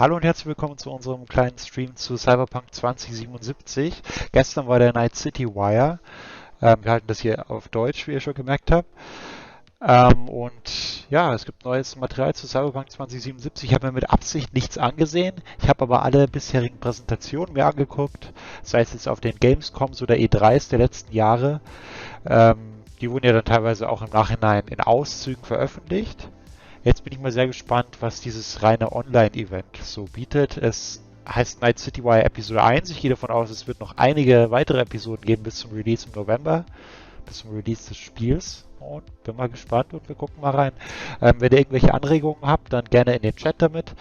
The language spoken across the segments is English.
Hallo und herzlich willkommen zu unserem kleinen Stream zu Cyberpunk 2077. Gestern war der Night City Wire. Wir halten das hier auf Deutsch, wie ihr schon gemerkt habt. Und ja, es gibt neues Material zu Cyberpunk 2077. Ich habe mir mit Absicht nichts angesehen. Ich habe aber alle bisherigen Präsentationen mir angeguckt, sei es jetzt auf den Gamescoms oder E3s der letzten Jahre. Die wurden ja dann teilweise auch im Nachhinein in Auszügen veröffentlicht. Jetzt bin ich mal sehr gespannt, was dieses reine Online-Event so bietet. Es heißt Night City Wire Episode 1. Ich gehe davon aus, es wird noch einige weitere Episoden geben bis zum Release im November, bis zum Release des Spiels. Und bin mal gespannt und wir gucken mal rein. Wenn ihr irgendwelche Anregungen habt, dann gerne in den Chat damit.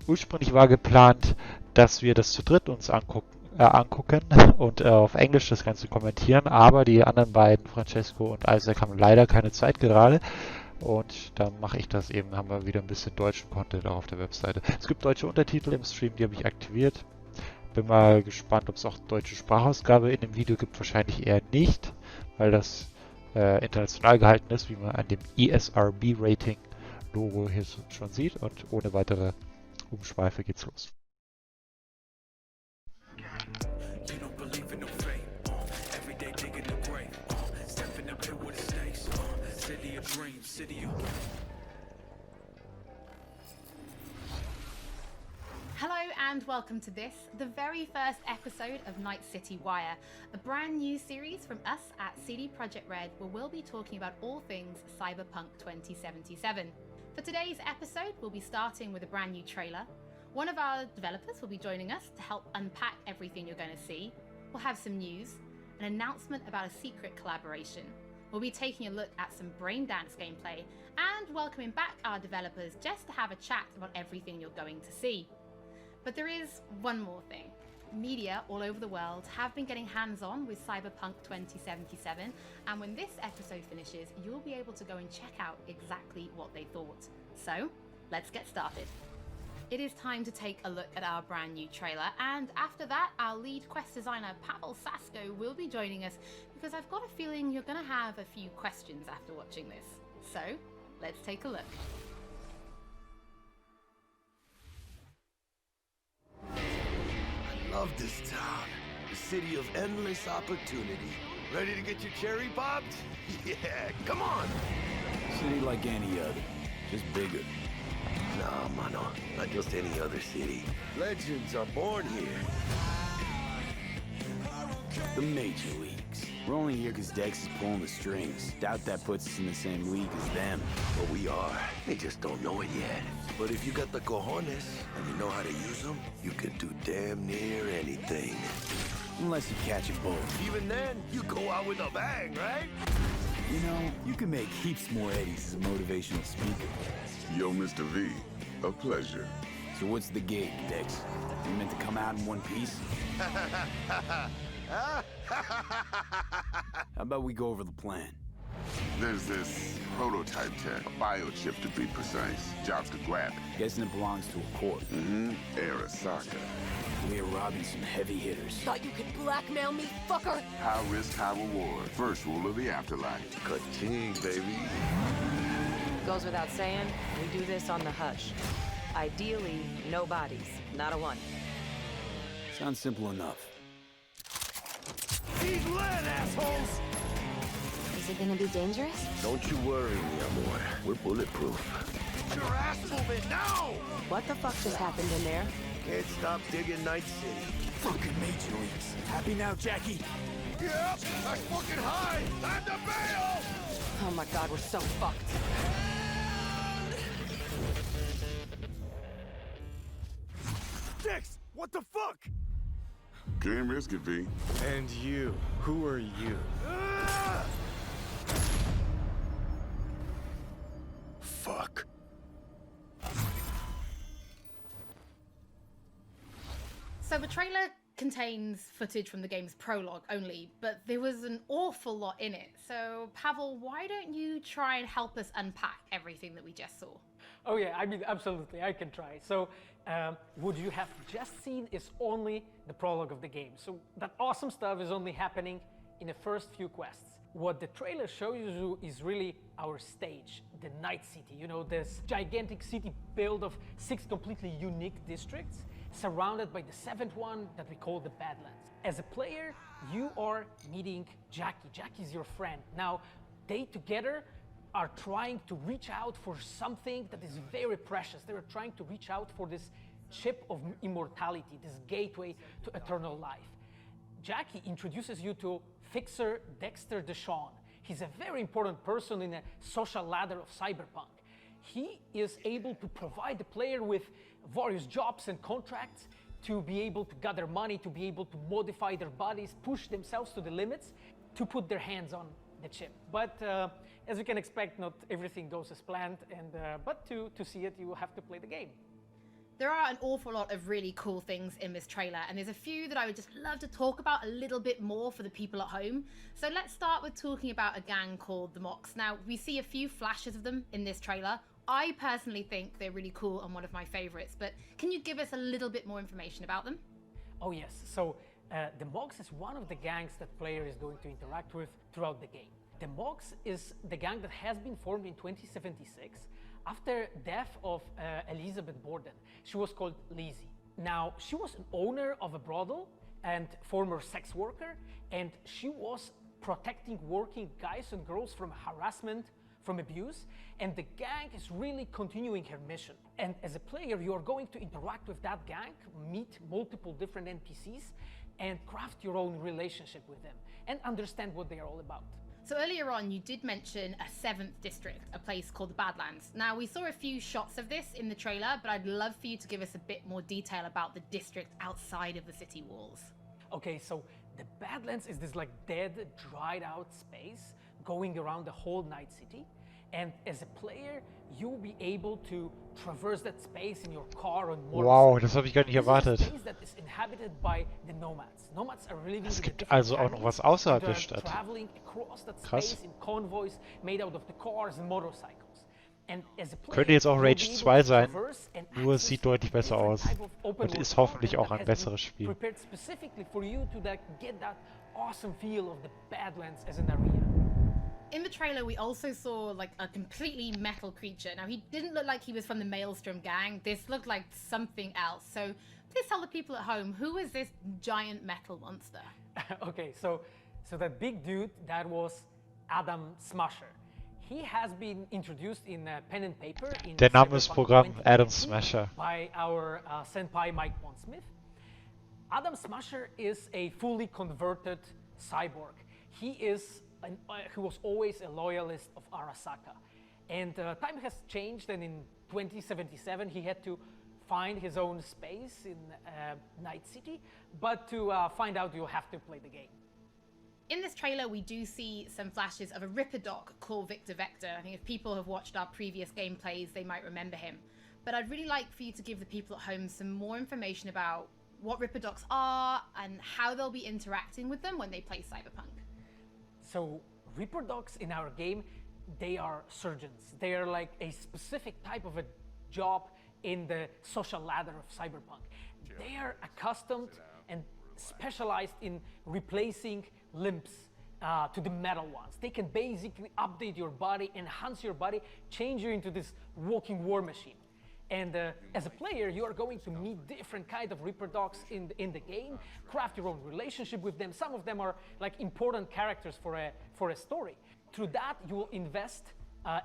Ursprünglich war geplant, dass wir das zu dritt uns angucken und auf Englisch das Ganze kommentieren, aber die anderen beiden, Francesco und Isaac, haben leider keine Zeit gerade. Und dann mache ich das eben, haben wir wieder ein bisschen deutschen Content auch auf der Webseite. Es gibt deutsche Untertitel im Stream, die habe ich aktiviert. Bin mal gespannt, ob es auch deutsche Sprachausgabe in dem Video gibt. Wahrscheinlich eher nicht, weil das international gehalten ist, wie man an dem ESRB-Rating-Logo hier schon sieht. Und ohne weitere Umschweife geht's los. Hello and welcome to this, the very first episode of Night City Wire, a brand new series from us at CD Projekt RED where we'll be talking about all things Cyberpunk 2077. For today's episode, we'll be starting with a brand new trailer. One of our developers will be joining us to help unpack everything you're going to see. We'll have some news, an announcement about a secret collaboration. We'll be taking a look at some Braindance gameplay and welcoming back our developers just to have a chat about everything you're going to see. But there is one more thing. Media all over the world have been getting hands-on with Cyberpunk 2077, and when this episode finishes, you'll be able to go and check out exactly what they thought. So, let's get started. It is time to take a look at our brand new trailer, and after that, our lead quest designer Pavel Sasko will be joining us, because I've got a feeling you're going to have a few questions after watching this. So, let's take a look. Love this town. The city of endless opportunity. Ready to get your cherry popped? Yeah, come on! City like any other, just bigger. Nah, mano, not just any other city. Legends are born here. The major leagues. We're only here because Dex is pulling the strings. Doubt that puts us in the same league as them. But we are. They just don't know it yet. But if you got the cojones and you know how to use them, you can do damn near anything. Unless you catch a bullet. Even then, you go out with a bang, right? You know, you can make heaps more eddies as a motivational speaker. Yo, Mr. V, a pleasure. So what's the gig, Dex? You meant to come out in one piece? How about we go over the plan? There's this prototype tech, a biochip to be precise. Jobs to grab it. Guessing it belongs to a corp. Arasaka. We're robbing some heavy hitters. Thought you could blackmail me, fucker? High risk, high reward. First rule of the afterlife. Ka-ching, baby. Goes without saying, we do this on the hush. Ideally, no bodies, not a one. Sounds simple enough. He's lead, assholes! Is it gonna be dangerous? Don't you worry, mi amor. We're bulletproof. Get your ass moving now! What the fuck just happened in there? Can't stop digging Night City. Fucking major leagues. Happy now, Jackie? Yep, that's fucking high! Time to bail! Oh my god, we're so fucked. Dex, what the fuck? Can't risk it, V. And you, who are you? Fuck. So the trailer contains footage from the game's prologue only, but there was an awful lot in it. So Pavel, why don't you try and help us unpack everything that we just saw? Oh yeah, I mean, absolutely, I can try. So, what you have just seen is only the prologue of the game. So that awesome stuff is only happening in the first few quests. what the trailer shows you is really our stage, the Night City. You know, this gigantic city built of 6 completely unique districts, surrounded by the 7th one that we call the Badlands. As a player, you are meeting Jackie. Jackie is your friend. Now, they together are trying to reach out for something that is very precious. They are trying to reach out for this chip of immortality, this gateway to eternal life. Jackie introduces you to fixer Dexter Deshawn. He's a very important person in a social ladder of Cyberpunk. He is able to provide the player with various jobs and contracts to be able to gather money, to be able to modify their bodies, push themselves to the limits, to put their hands on the chip. But as you can expect, not everything goes as planned, and but to see it, you will have to play the game. There are an awful lot of really cool things in this trailer, and there's a few that I would just love to talk about a little bit more for the people at home. So let's start with talking about a gang called the Mox. Now, we see a few flashes of them in this trailer. I personally think they're really cool and one of my favorites, but can you give us a little bit more information about them? Oh yes, so the Mox is one of the gangs that player is going to interact with throughout the game. The Mox is the gang that has been formed in 2076 after death of Elizabeth Borden. She was called Lizzie. Now, she was an owner of a brothel and former sex worker, and she was protecting working guys and girls from harassment, from abuse, and the gang is really continuing her mission. And as a player, you are going to interact with that gang, meet multiple different NPCs, and craft your own relationship with them, and understand what they are all about. So earlier on, you did mention a 7th district, a place called the Badlands. Now, we saw a few shots of this in the trailer, but I'd love for you to give us a bit more detail about the district outside of the city walls. Okay, so the Badlands is this like dead, dried out space going around the whole Night City. And as a player, you'll be able to traverse that space in your car on motorcycle. Wow, das habe ich gar nicht erwartet. This is a space that is inhabited by the nomads. Nomads are living Es in gibt different also auch noch was außerhalb der and Stadt. traveling across that Krass. space in convoys made out of the cars and motorcycles. And as a player, Könnte jetzt auch you'll be Rage able 2 to sein, traverse and nur es access sieht deutlich besser different aus type of open und world ist hoffentlich content auch ein that has been besseres Spiel. prepared specifically for you to get that awesome feel of the Badlands as an arena. In the trailer, we also saw like a completely metal creature. Now, he didn't look like he was from the Maelstrom gang. This looked like something else. So please tell the people at home, who is this giant metal monster? Okay, so that big dude, that was Adam Smasher. He has been introduced in pen and paper in Der Name ist Cyberpunk Programm 2020 Adam Smasher. by our senpai Mike Pondsmith. Adam Smasher is a fully converted cyborg. He was always a loyalist of Arasaka. And time has changed, and in 2077 he had to find his own space in Night City, but to find out you'll have to play the game. In this trailer, we do see some flashes of a Ripper Doc called Victor Vector. I think if people have watched our previous gameplays, they might remember him. But I'd really like for you to give the people at home some more information about what Ripper Docs are and how they'll be interacting with them when they play Cyberpunk. So Reaper Dogs in our game, they are surgeons. They are like a specific type of a job in the social ladder of Cyberpunk. They are accustomed and specialized in replacing limbs to the metal ones. They can basically update your body, enhance your body, change you into this walking war machine. And as a player, you are going to meet different kind of Reaper Dogs in the game, craft your own relationship with them. Some of them are like important characters for a story. Through that, you will invest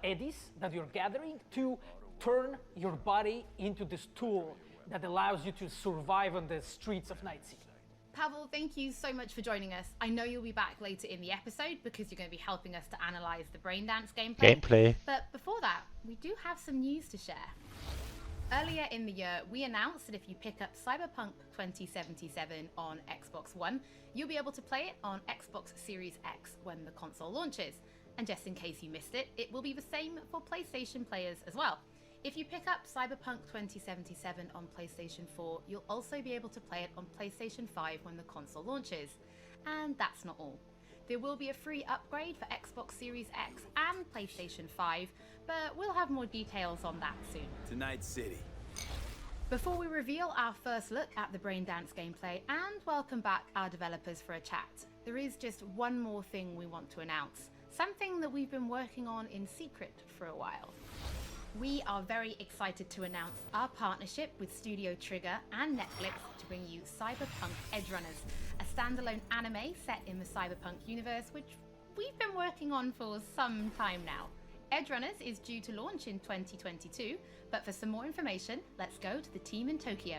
eddies that you're gathering to turn your body into this tool that allows you to survive on the streets of Night City. Pavel, thank you so much for joining us. I know you'll be back later in the episode because you're going to be helping us to analyze the Braindance gameplay. But before that, we do have some news to share. Earlier in the year, we announced that if you pick up Cyberpunk 2077 on Xbox One, you'll be able to play it on Xbox Series X when the console launches. And just in case you missed it, it will be the same for PlayStation players as well. If you pick up Cyberpunk 2077 on PlayStation 4, you'll also be able to play it on PlayStation 5 when the console launches. And that's not all. There will be a free upgrade for Xbox Series X and PlayStation 5, but we'll have more details on that soon. To Night City. Before we reveal our first look at the Braindance gameplay and welcome back our developers for a chat, There is just one more thing we want to announce, something that we've been working on in secret for a while. We are very excited to announce our partnership with Studio Trigger and Netflix to bring you Cyberpunk Edgerunners, a standalone anime set in the Cyberpunk universe, which we've been working on for some time now. Edgerunners is due to launch in 2022, but for some more information, let's go to the team in Tokyo.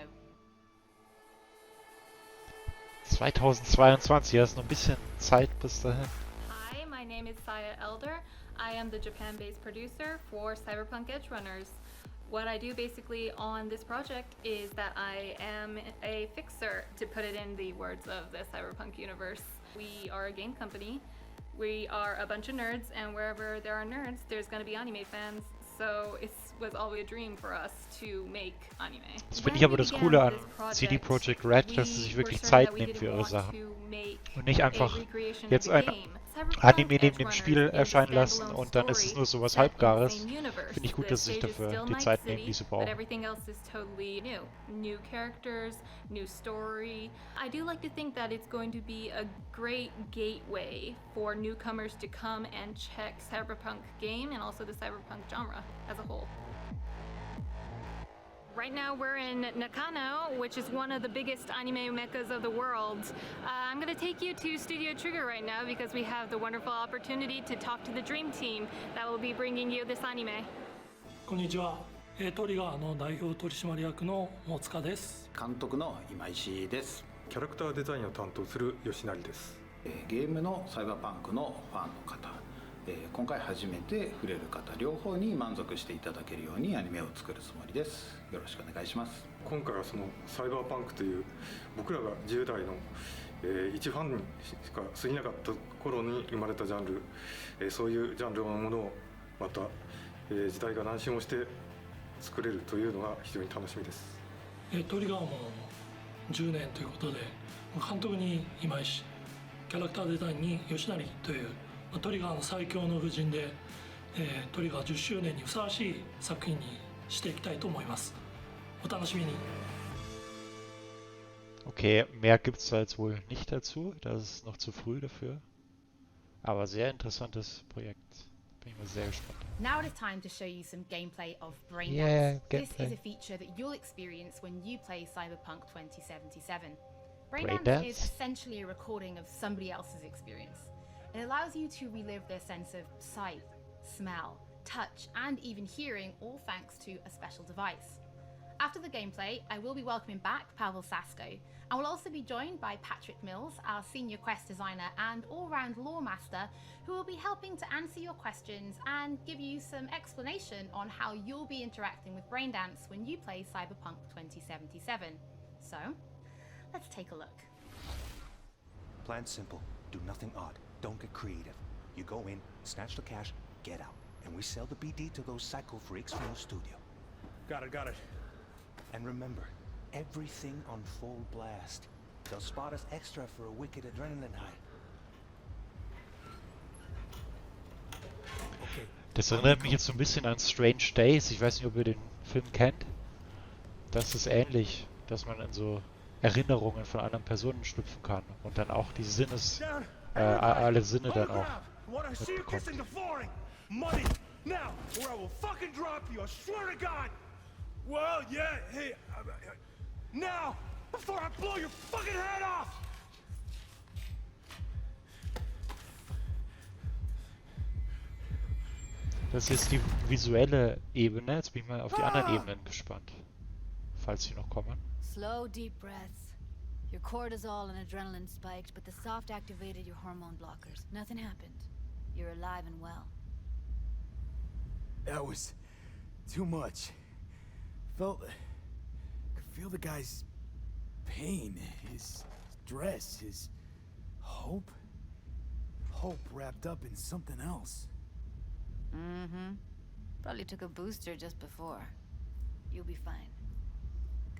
2022, da ist noch ein bisschen Zeit bis dahin. Hi, my name is Saya Elder. I am the Japan-based producer for Cyberpunk Edgerunners. What I do basically on this project is that I am a fixer, to put it in the words of the Cyberpunk universe. We are a game company. We are a bunch of nerds, and wherever there are nerds, there's going to be anime fans. So it was always a dream for us to make anime. Das finde ich aber das Coole an CD Projekt RED, dass sie sich wirklich Zeit nehmen für ihre Sachen. Und nicht einfach jetzt ein Anime neben dem Spiel erscheinen lassen und dann ist es nur sowas Halbgares. Finde ich gut, dass sie sich dafür die Zeit nehmen, die sie brauchen. Everything else is totally new. New characters, new story. I do like to think that it's going to be a great gateway for newcomers to come and check Cyberpunk game and also the Cyberpunk genre as a whole. Right now we're in Nakano, which is one of the biggest anime meccas of the world. I'm going to take you to Studio Trigger right now because we have the wonderful opportunity to talk to the dream team that will be bringing you this anime. こんにちは。トリガーの代表取締役の大塚です。監督の今石です。キャラクターデザインを担当する吉成です。ゲームのサイバーパンクのファンの方、今回初めて触れる方両方に満足していただけるようにアニメを作るつもりです。よろしくお願いします。今回はそのサイバーパンクという僕らが10代の、一ファンにしか過ぎなかった頃に生まれたジャンル、そういうジャンルのものをまた、時代が何周もして作れるというのが非常に楽しみです。トリガーも10年ということで、監督に今石、キャラクターデザインに吉成というトリガーの最強の布陣で、トリガー10周年にふさわしい作品にしていきたいと思います。お楽しみに。Okay, mehr gibt's da jetzt wohl nicht dazu. Das ist noch zu früh dafür. Aber sehr interessantes Projekt. Bin ich mal sehr gespannt. Now it is time to show you some gameplay of Braindance. Yeah, This gameplay. is a feature that you'll experience when you play Cyberpunk 2077. Braindance? Braindance is essentially a recording of somebody else's experience. It allows you to relive their sense of sight, smell, touch, and even hearing, all thanks to a special device. After the gameplay, I will be welcoming back Pavel Sasko, and will also be joined by Patrick Mills, our senior quest designer and all-round lore master, who will be helping to answer your questions and give you some explanation on how you'll be interacting with Braindance when you play Cyberpunk 2077. So, let's take a look. Plan simple. Do nothing odd. Don't get creative. You go in, snatch the cash, get out. And we sell the BD to those psycho freaks from the studio. Got it. And remember, everything on full blast. They'll spot us extra for a wicked adrenaline high. Okay. Das erinnert mich jetzt so ein bisschen an Strange Days. Ich weiß nicht, ob ihr den Film kennt. Das ist ähnlich, dass man in so Erinnerungen von anderen Personen schlüpfen kann und dann auch die alle Sinne dann auch mitbekommt. Money now, or I will fucking drop you. I swear to God. Well, yeah, hey, now, before I blow your fucking head off. Das ist die visuelle Ebene. Jetzt bin ich mal auf die anderen Ebenen gespannt, falls sie noch kommen. Slow, deep breaths. Your cortisol and adrenaline spiked, but the soft activated your hormone blockers. Nothing happened. You're alive and well. That was too much. Could feel the guy's pain, his stress, his hope. Hope wrapped up in something else. Mm-hmm. Probably took a booster just before. You'll be fine.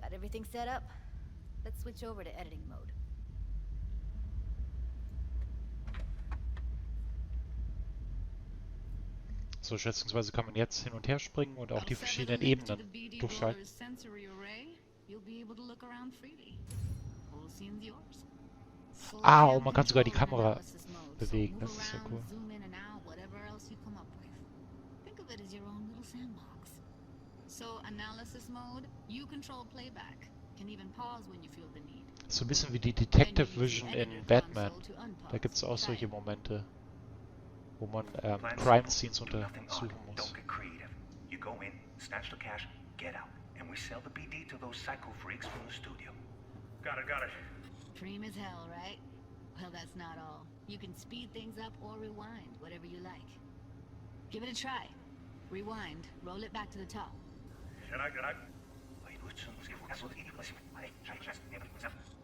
Got everything set up? Let's switch over to editing mode. So, schätzungsweise kann man jetzt hin und her springen und auch die verschiedenen Ebenen durchschalten. Ah, und man kann sogar die Kamera bewegen. Das ist ja cool. Zoom in and out, whatever else you come up with. Think of it as your own little sandbox. So analysis mode, you control playback. Can even pause when you feel the need. So ein bisschen wie die Detective Vision in Batman. Da gibt es auch solche Momente, wo man Crime Scenes untersuchen muss. Don't get creative. You go in, snatch the cash, get out, and we sell the BD to those psycho freaks from the studio. Got it. Cream as hell, right? Well, that's not all. You can speed things up or rewind, whatever you like. Give it a try. Rewind, roll it back to the top. Can I?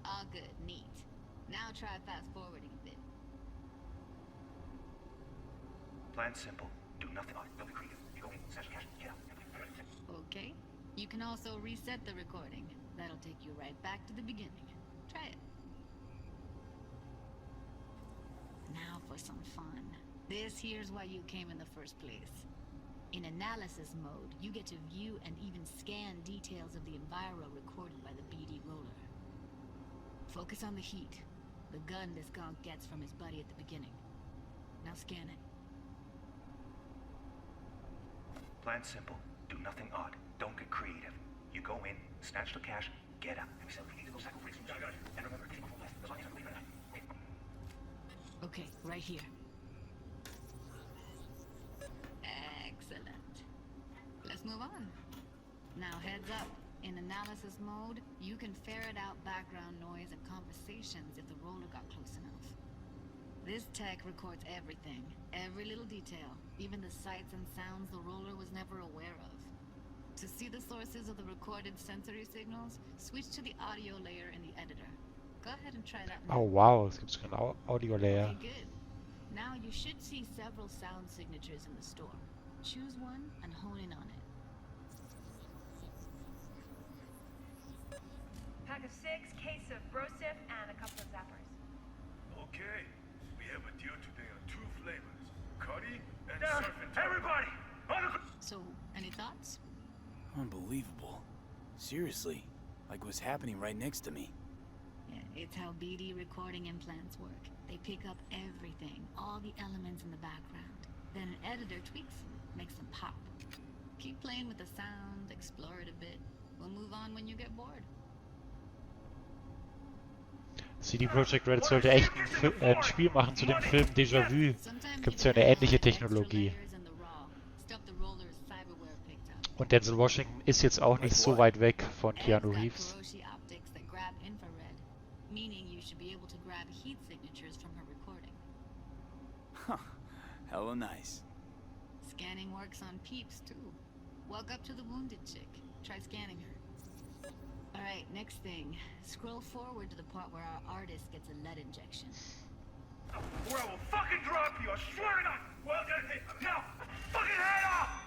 All good, neat. Now try fast forwarding a bit. Plan simple. Do nothing odd. Don't be creative. You go in, snatch the cash, get out. Okay. You can also reset the recording. That'll take you right back to the beginning. Try it. Now for some fun. This here's why you came in the first place. In analysis mode, you get to view and even scan details of the enviro recorded by the BD roller. Focus on the heat, the gun this gonk gets from his buddy at the beginning. Now scan it. Plan simple. Do nothing odd. Don't get creative. You go in, snatch the cash, get out. And we sell the BD to those psycho freaks from the studio. And remember, keep before left. That's why I believe it or not. Okay, right here. Excellent. Let's move on. Now heads up. In analysis mode, you can ferret out background noise and conversations if the roller got close enough. This tech records everything, every little detail, even the sights and sounds the roller was never aware of. To see the sources of the recorded sensory signals, switch to the audio layer in the editor. Go ahead and try that now. Oh wow, es gibt sogar einen Audio-Layer. Okay, good. Now you should see several sound signatures in the store. Choose one and hone in on it. Pack of 6, case of Brosif, and a couple of zappers. Okay. We have a deal today on 2 flavors. Curry and surf and turf. Everybody! So, any thoughts? Unbelievable. Seriously, like what's happening right next to me. Yeah, it's how BD recording implants work. They pick up everything, all the elements in the background. Then an editor tweaks them, makes them pop. Keep playing with the sound, explore it a bit. We'll move on when you get bored. CD Projekt RED sollte echt ein Spiel machen zu dem Film Déjà-vu. Gibt es ja eine ähnliche Technologie. Und Denzel Washington ist jetzt auch nicht so weit weg von Keanu Reeves. Huh. Hella nice. Scanning works on peeps too. Walk up to the wounded chick. Try scanning her. Alright, next thing. Scroll forward to the part where our artist gets a lead injection. Or I will fucking drop you, I swear to God! Well, now, fucking head off!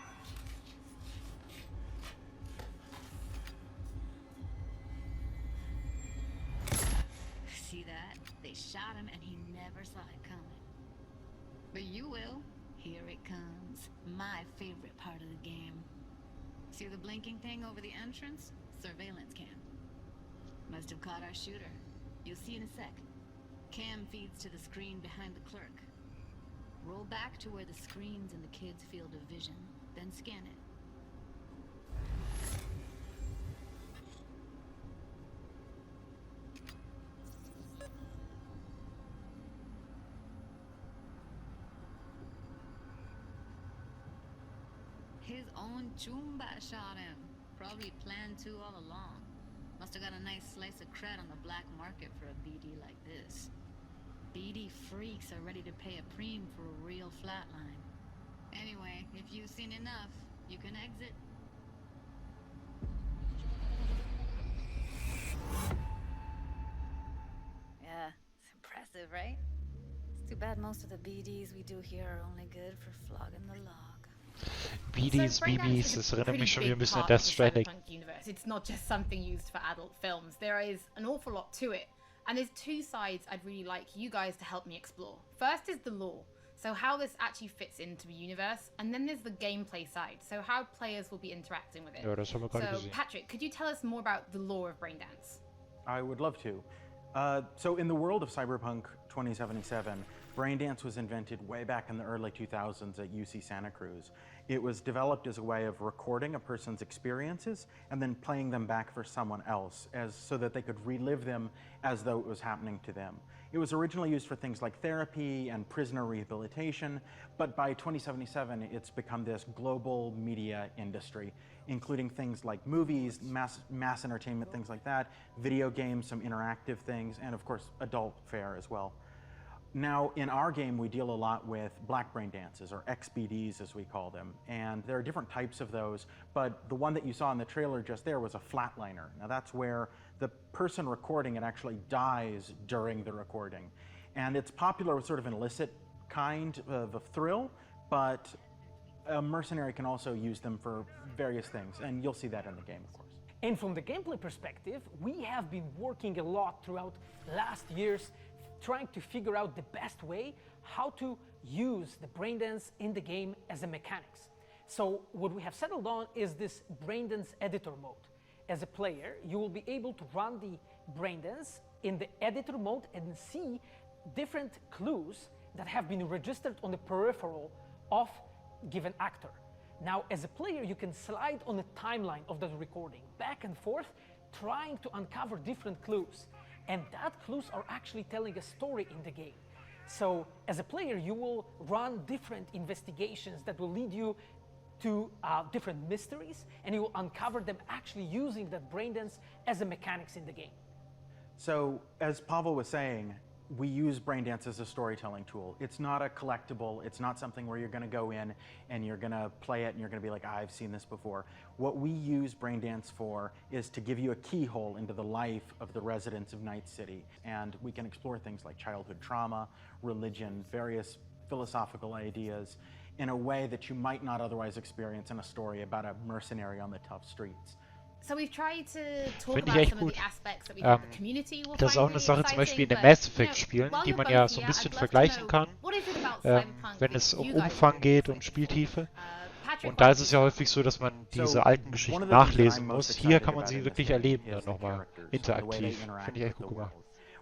See that? They shot him and he never saw it coming. But you will. Here it comes. My favorite part of the game. See the blinking thing over the entrance? Surveillance cam. Must have caught our shooter. You'll see in a sec. Cam feeds to the screen behind the clerk. Roll back to where the screen's in the kid's field of vision, then scan it. His own Chumba shot him. Probably planned to all along. Must have got a nice slice of cred on the black market for a BD like this. BD freaks are ready to pay a preem for a real flatline. Anyway, if you've seen enough, you can exit. Yeah, it's impressive, right? It's too bad most of the BDs we do here are only good for flogging the log. BDs, BBs, das erinnert mich schon wieder ein bisschen an Death Stranding. It's not just something used for adult films. There is an awful lot to it. And there's 2 sides I'd really like you guys to help me explore. First is the lore, so how this actually fits into the universe. And then there's the gameplay side, so how players will be interacting with it. Ja, das haben wir gerade So gesehen. Patrick, could you tell us more about the lore of Braindance? I would love to. So in the world of Cyberpunk 2077, Braindance was invented way back in the early 2000s at UC Santa Cruz. It was developed as a way of recording a person's experiences and then playing them back for someone else so that they could relive them as though it was happening to them. It was originally used for things like therapy and prisoner rehabilitation, but by 2077 it's become this global media industry, including things like movies, mass entertainment, things like that, video games, some interactive things, and of course adult fare as well. Now, in our game, we deal a lot with black brain dances, or XBDs as we call them, and there are different types of those, but the one that you saw in the trailer just there was a flatliner. Now that's where the person recording it actually dies during the recording. And it's popular with sort of an illicit kind of a thrill, but a mercenary can also use them for various things, and you'll see that in the game, of course. And from the gameplay perspective, we have been working a lot throughout last years trying to figure out the best way how to use the Braindance in the game as a mechanics. So what we have settled on is this Braindance editor mode. As a player, you will be able to run the Braindance in the editor mode and see different clues that have been registered on the peripheral of given actor. Now, as a player, you can slide on the timeline of that recording back and forth, trying to uncover different clues. And that clues are actually telling a story in the game. So as a player, you will run different investigations that will lead you to different mysteries, and you will uncover them actually using that Braindance as a mechanics in the game. So as Pavel was saying, we use Braindance as a storytelling tool. It's not a collectible. It's not something where you're going to go in and you're going to play it and you're going to be like, I've seen this before. What we use Braindance for is to give you a keyhole into the life of the residents of Night City. And we can explore things like childhood trauma, religion, various philosophical ideas in a way that you might not otherwise experience in a story about a mercenary on the tough streets. So we've tried to talk Finde ich about echt some of gut. the aspects that we think the community will Das ist find auch eine really Sache zum exciting, Beispiel in den but, Mass you Effect know, Spielen, while die you're man both ja so ein here, bisschen I'd love to vergleichen know, kann, what is it about Cyberpunk wenn that es um you guys Umfang really geht like? und Spieltiefe. Patrick, Und da ist es ja häufig so, dass man diese alten Geschichten nachlesen muss. Hier kann man sie wirklich erleben dann nochmal interaktiv. Finde ich echt gut gemacht.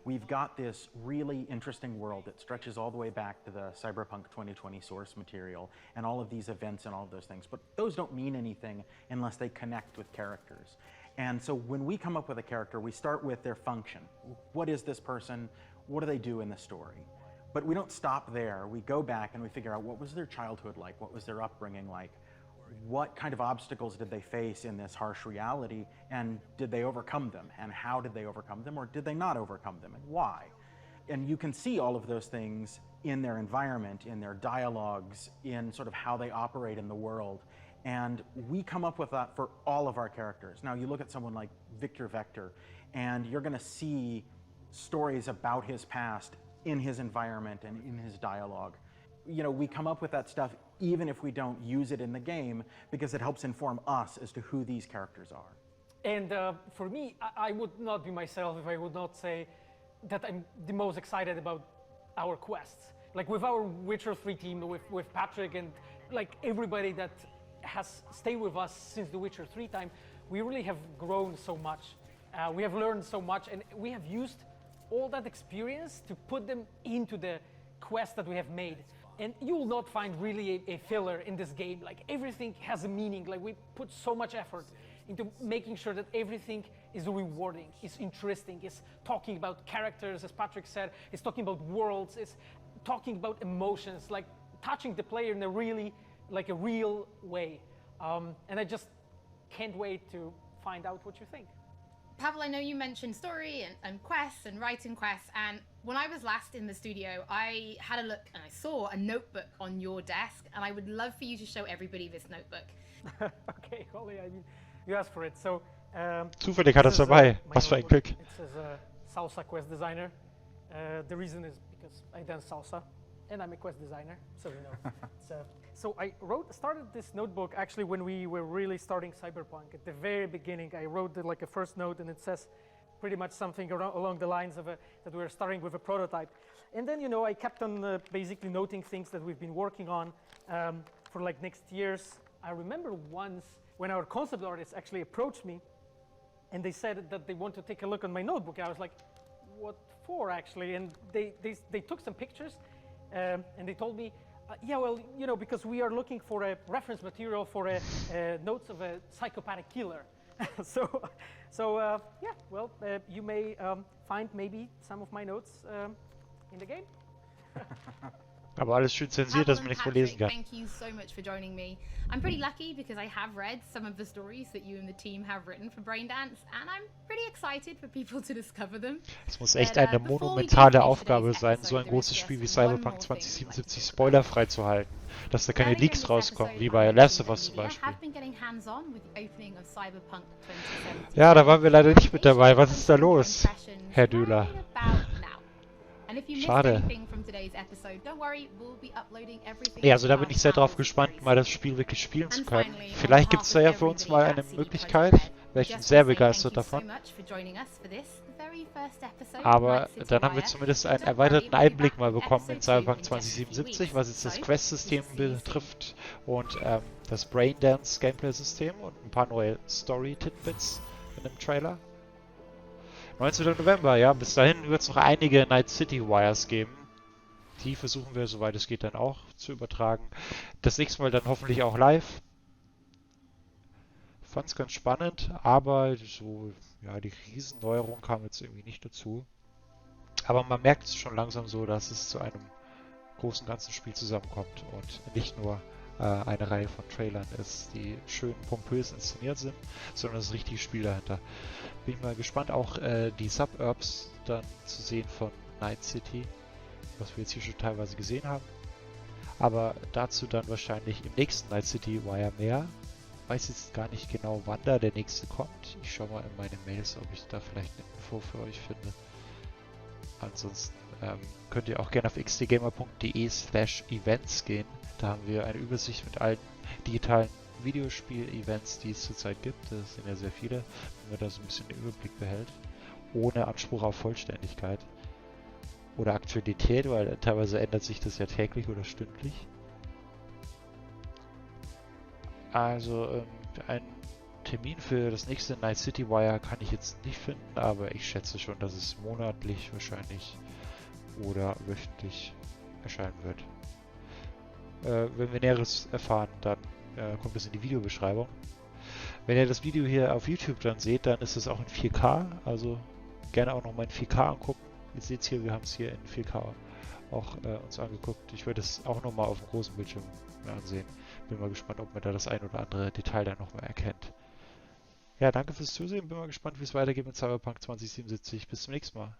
We've got this really interesting world that stretches all the way back to the Cyberpunk 2020 source material and all of these events and all of those things. But those don't mean anything unless they connect with characters. And so when we come up with a character, we start with their function. What is this person? What do they do in the story? But we don't stop there. We go back and we figure out what was their childhood like? What was their upbringing like? What kind of obstacles did they face in this harsh reality, and did they overcome them? And how did they overcome them, or did they not overcome them, and why? And you can see all of those things in their environment, in their dialogues, in sort of how they operate in the world. And we come up with that for all of our characters. Now, you look at someone like Victor Vector, and you're going to see stories about his past in his environment and in his dialogue. You know, we come up with that stuff even if we don't use it in the game, because it helps inform us as to who these characters are. And for me, I would not be myself if I would not say that I'm the most excited about our quests. Like with our Witcher 3 team, with Patrick and like everybody that has stayed with us since the Witcher 3 time, we really have grown so much. We have learned so much, and we have used all that experience to put them into the quest that we have made. And you will not find really a filler in this game. Like everything has a meaning. Like we put so much effort into making sure that everything is rewarding, is interesting, is talking about characters, as Patrick said, is talking about worlds, is talking about emotions, like touching the player in a really, like a real way. And I just can't wait to find out what you think. Pavel, I know you mentioned story and quests and writing quests, and when I was last in the studio, I had a look and I saw a notebook on your desk, and I would love for you to show everybody this notebook. Okay, Holly, I mean, you asked for it. So, Zufällig hat er es dabei. Was für ein Glück. It says Salsa Quest Designer. The reason is because I dance salsa, and I'm a quest designer, so you know. So I started this notebook actually when we were really starting Cyberpunk. At the very beginning, I wrote like a first note, and it says pretty much something along the lines of that we were starting with a prototype. And then, you know, I kept on basically noting things that we've been working on for like next years. I remember once when our concept artists actually approached me, and they said that they want to take a look on my notebook. I was like, what for actually, and they took some pictures, and they told me, yeah, well, you know, because we are looking for a reference material for notes of a psychopathic killer. Yeah, well, you may find maybe some of my notes in the game. Aber alles schön zensiert, dass man nichts mehr lesen kann. Thank you so much for joining me. I'm pretty lucky because I have read some of the stories that you and the team have written for Braindance, and I'm pretty excited for people to discover them. Es muss echt eine monumentale Aufgabe sein, so ein großes Spiel wie Cyberpunk 2077 spoilerfrei zu halten, dass da keine Leaks rauskommen, wie bei Last of Us zum Beispiel. Ja, da waren wir leider nicht mit dabei. Was ist da los, Herr Döhler? Schade. Ja, also da bin ich sehr drauf gespannt, mal das Spiel wirklich spielen zu können. Vielleicht gibt es da ja für uns mal eine Möglichkeit. Wäre ich sehr begeistert davon. Aber dann haben wir zumindest einen erweiterten Einblick mal bekommen in Cyberpunk 2077, was jetzt das Quest-System betrifft und das Braindance-Gameplay-System und ein paar neue Story-Tidbits in dem Trailer. 19. November, ja, bis dahin wird es noch einige Night City Wires geben. Die versuchen wir, soweit es geht, dann auch zu übertragen. Das nächste Mal dann hoffentlich auch live. Fand's ganz spannend, aber so, ja, die Riesenneuerung kam jetzt irgendwie nicht dazu. Aber man merkt es schon langsam so, dass es zu einem großen ganzen Spiel zusammenkommt und nicht nur eine Reihe von Trailern ist, die schön pompös inszeniert sind, sondern das richtige Spiel dahinter. Bin ich mal gespannt, auch die Suburbs dann zu sehen von Night City, was wir jetzt hier schon teilweise gesehen haben. Aber dazu dann wahrscheinlich im nächsten Night City Wire mehr. Weiß jetzt gar nicht genau, wann da der nächste kommt. Ich schaue mal in meine Mails, ob ich da vielleicht eine Info für euch finde. Ansonsten könnt ihr auch gerne auf xtgamer.de/events gehen. Da haben wir eine Übersicht mit allen digitalen Videospiel-Events, die es zurzeit gibt. Das sind ja sehr viele, wenn man da so ein bisschen den Überblick behält. Ohne Anspruch auf Vollständigkeit. Oder Aktualität, weil teilweise ändert sich das ja täglich oder stündlich. Also einen Termin für das nächste Night City Wire kann ich jetzt nicht finden, aber ich schätze schon, dass es monatlich wahrscheinlich oder wöchentlich erscheinen wird. Wenn wir Näheres erfahren, dann kommt es in die Videobeschreibung. Wenn ihr das Video hier auf YouTube dann seht, dann ist es auch in 4K, also gerne auch nochmal in 4K angucken. Ihr seht es hier, wir haben es hier in 4K auch uns angeguckt. Ich werde es auch nochmal auf dem großen Bildschirm ansehen. Bin mal gespannt, ob man da das ein oder andere Detail dann nochmal erkennt. Ja, danke fürs Zusehen. Bin mal gespannt, wie es weitergeht mit Cyberpunk 2077. Bis zum nächsten Mal.